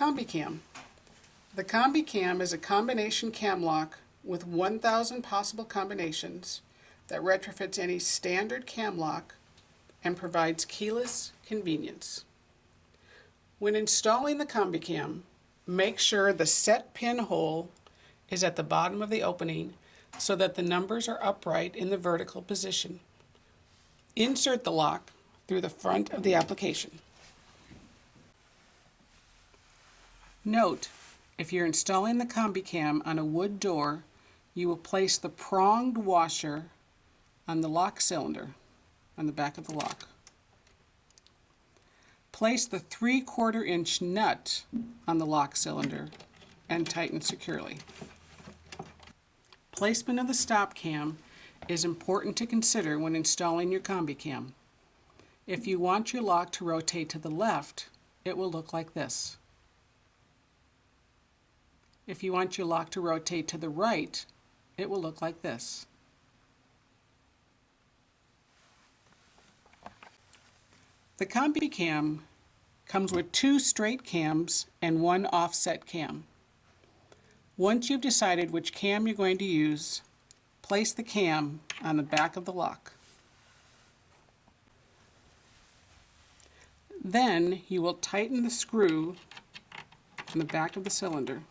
Combi-Cam. The Combi-Cam is a combination cam lock with 1,000 possible combinations that retrofits any standard cam lock and provides keyless convenience. When installing the Combi-Cam, make sure the set pin hole is at the bottom of the opening so that the numbers are upright in the vertical position. Insert the lock through the front of the application. Note, if you're installing the Combi-Cam on a wood door, you will place the pronged washer on the lock cylinder on the back of the lock. Place the 3/4 inch nut on the lock cylinder and tighten securely. Placement of the stop cam is important to consider when installing your Combi-Cam. If you want your lock to rotate to the left, it will look like this. If you want your lock to rotate to the right, it will look like this. The Combi-Cam comes with 2 straight cams and 1 offset cam. Once you've decided which cam you're going to use, place the cam on the back of the lock. Then you will tighten the screw on the back of the cylinder.